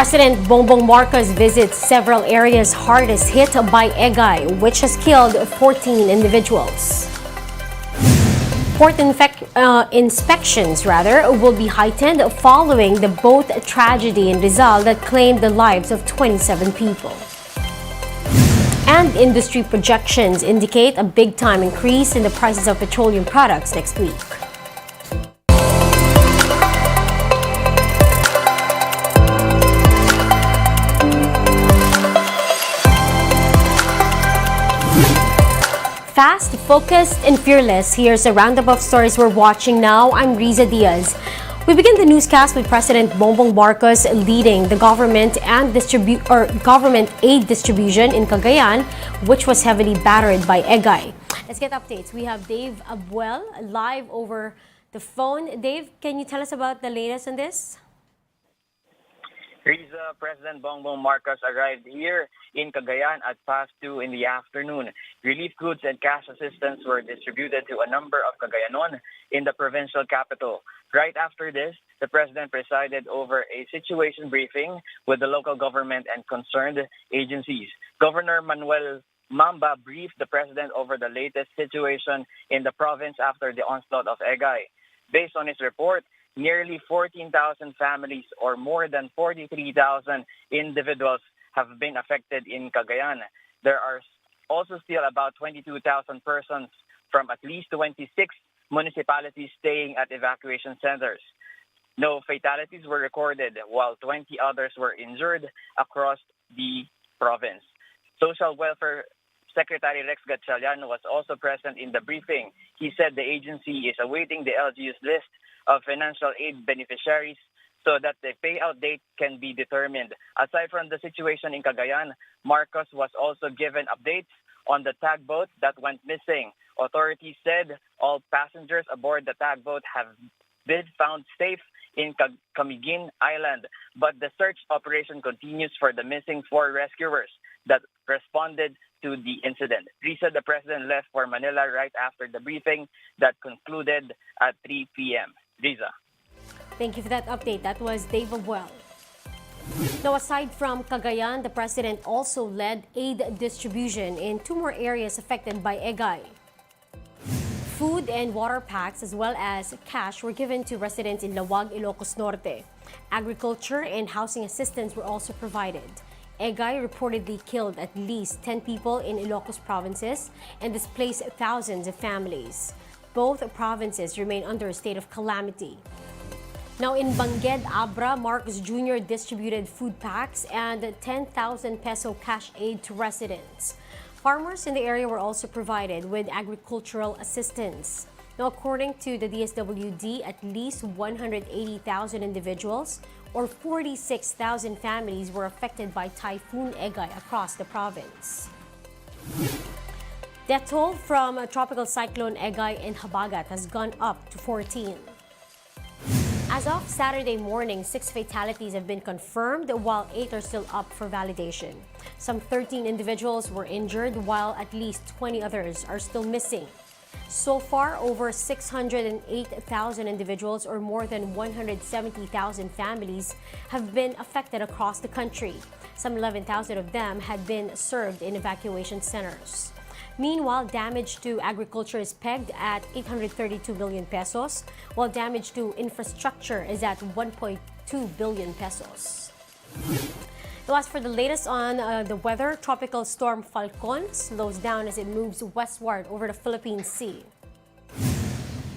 President Bongbong Marcos visits several areas hardest hit by Egay, which has killed 14 individuals. Port inspections will be heightened following the boat tragedy in Rizal that claimed the lives of 27 people. And industry projections indicate a big-time increase in the prices of petroleum products next week. Fast, focused, and fearless. Here's a roundup of stories we're watching now. I'm Riza Diaz. We begin the newscast with President Bongbong Marcos leading the government aid distribution in Cagayan, which was heavily battered by Egay. Let's get updates. We have Dave Abuel live over the phone. Dave, can you tell us about the latest on this? Riza, President Bongbong Marcos arrived here in Cagayan at past 2 in the afternoon. Relief goods and cash assistance were distributed to a number of Cagayanon in the provincial capital. Right after this, the President presided over a situation briefing with the local government and concerned agencies. Governor Manuel Mamba briefed the President over the latest situation in the province after the onslaught of Egay. Based on his report, nearly 14,000 families or more than 43,000 individuals have been affected in Cagayan. There are also still about 22,000 persons from at least 26 municipalities staying at evacuation centers. No fatalities were recorded, while 20 others were injured across the province. Social Welfare Secretary Rex Gatchalian was also present in the briefing. He said the agency is awaiting the LGU's list of financial aid beneficiaries so that the payout date can be determined. Aside from the situation in Cagayan, Marcos was also given updates on the tugboat that went missing. Authorities said all passengers aboard the tugboat have been found safe in Camiguin Island, but the search operation continues for the missing 4 rescuers that responded to the incident. Risa, the President left for Manila right after the briefing that concluded at 3 p.m. Risa. Thank you for that update. That was Dave Abuel. Now, aside from Cagayan, the President also led aid distribution in 2 more areas affected by Egay. Food and water packs as well as cash were given to residents in Lawag, Ilocos Norte. Agriculture and housing assistance were also provided. Egay reportedly killed at least 10 people in Ilocos provinces and displaced thousands of families. Both provinces remain under a state of calamity. Now in Bangued, Abra, Marcos Jr. distributed food packs and 10,000 peso cash aid to residents. Farmers in the area were also provided with agricultural assistance. Now, according to the DSWD, at least 180,000 individuals or 46,000 families were affected by Typhoon Egay across the province. Death toll from tropical cyclone Egay in Habagat has gone up to 14. As of Saturday morning, 6 fatalities have been confirmed, while 8 are still up for validation. Some 13 individuals were injured, while at least 20 others are still missing. So far, over 608,000 individuals or more than 170,000 families have been affected across the country. Some 11,000 of them had been served in evacuation centers. Meanwhile, damage to agriculture is pegged at 832 billion pesos, while damage to infrastructure is at 1.2 billion pesos. Now, as for the latest on the weather, Tropical Storm Falcon slows down as it moves westward over the Philippine Sea.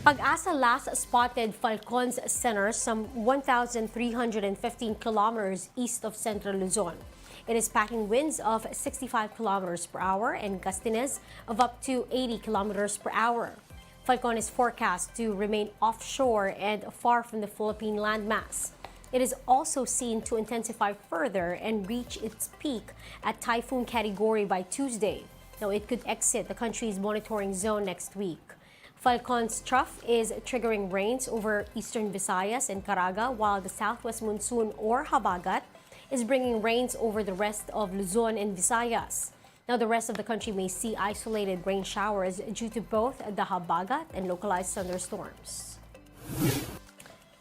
Pag-asa last spotted Falcon's center some 1,315 kilometers east of Central Luzon. It is packing winds of 65 kilometers per hour and gustiness of up to 80 kilometers per hour. Falcon is forecast to remain offshore and far from the Philippine landmass. It is also seen to intensify further and reach its peak at typhoon category by Tuesday. Now, it could exit the country's monitoring zone next week. Falcon's trough is triggering rains over eastern Visayas and Caraga, while the southwest monsoon or Habagat is bringing rains over the rest of Luzon and Visayas. Now, the rest of the country may see isolated rain showers due to both the Habagat and localized thunderstorms.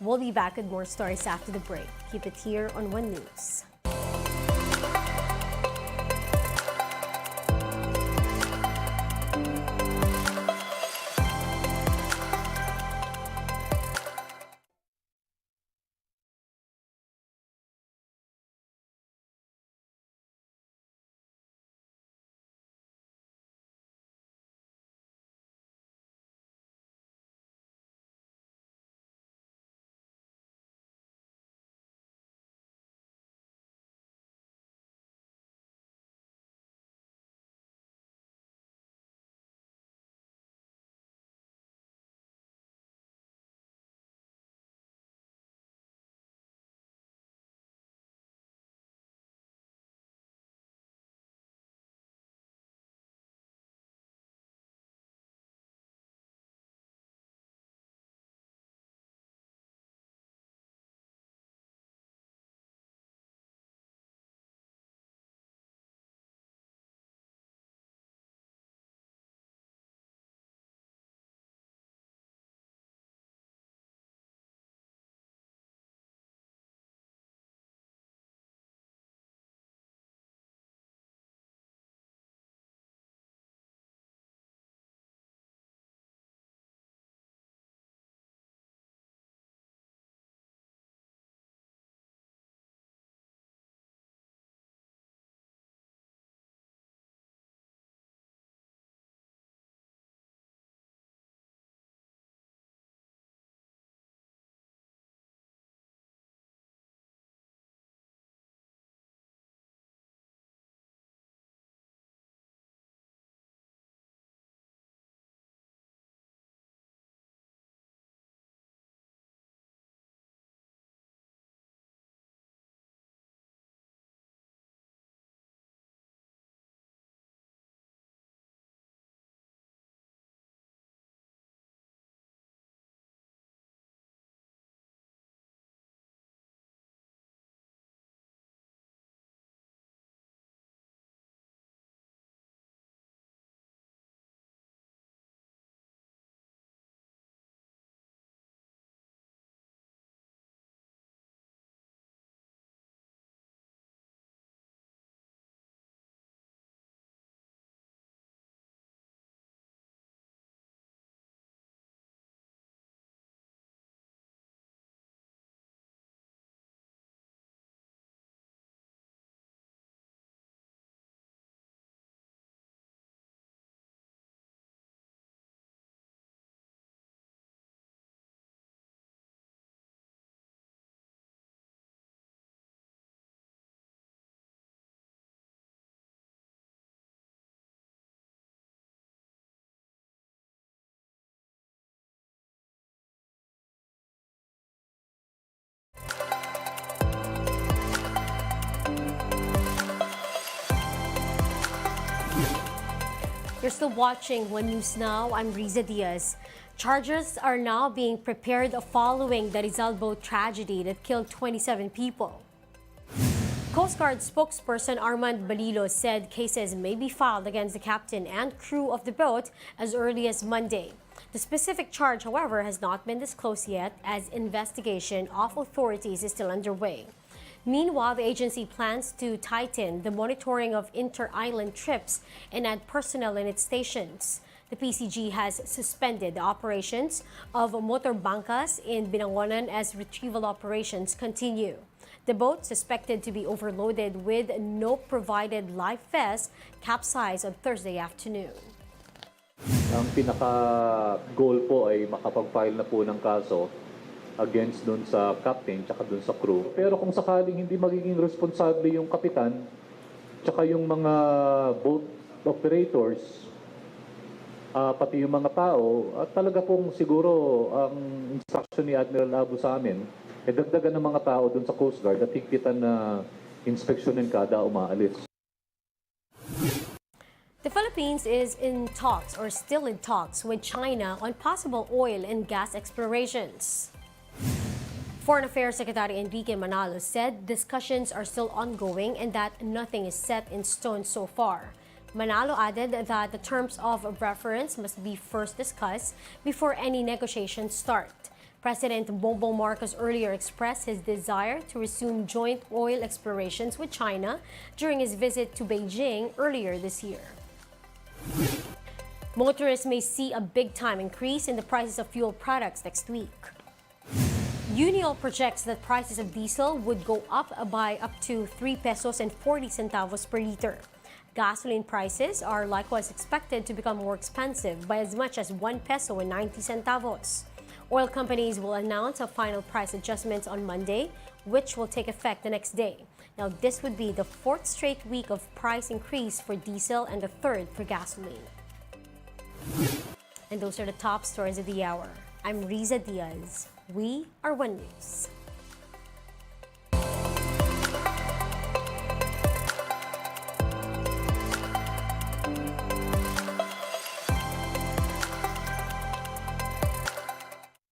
We'll be back with more stories after the break. Keep it here on One News. You're still watching One News Now. I'm Riza Diaz. Charges are now being prepared following the Rizal boat tragedy that killed 27 people. Coast Guard spokesperson Armand Balilo said cases may be filed against the captain and crew of the boat as early as Monday. The specific charge, however, has not been disclosed yet as investigation of authorities is still underway. Meanwhile, the agency plans to tighten the monitoring of inter-island trips and add personnel in its stations. The PCG has suspended the operations of motorbangkas in Binangonan as retrieval operations continue. The boat, suspected to be overloaded with no provided life vest, capsized on Thursday afternoon. Ang pinaka-goal po ay makapag-file na po ng kaso against dun sa captain tsaka dun sa crew. Pero kung sakaling hindi magiging responsable yung kapitan tsaka yung mga boat operators, pati yung mga tao, at talaga pong siguro ang instruction ni Admiral Abu sa amin, dagdagan ng mga tao dun sa Coast Guard at higpitan na inspeksyonin kada umaalis. The Philippines is in talks or still in talks with China on possible oil and gas explorations. Foreign Affairs Secretary Enrique Manalo said discussions are still ongoing and that nothing is set in stone so far. Manalo added that the terms of reference must be first discussed before any negotiations start. President Bongbong Marcos earlier expressed his desire to resume joint oil explorations with China during his visit to Beijing earlier this year. Motorists may see a big-time increase in the prices of fuel products next week. Uniol projects that prices of diesel would go up by up to 3 pesos and 40 centavos per liter. Gasoline prices are likewise expected to become more expensive by as much as 1 peso and 90 centavos. Oil companies will announce a final price adjustments on Monday, which will take effect the next day. Now, this would be the 4th straight week of price increase for diesel and the 3rd for gasoline. And those are the top stories of the hour. I'm Riza Diaz. We are One News.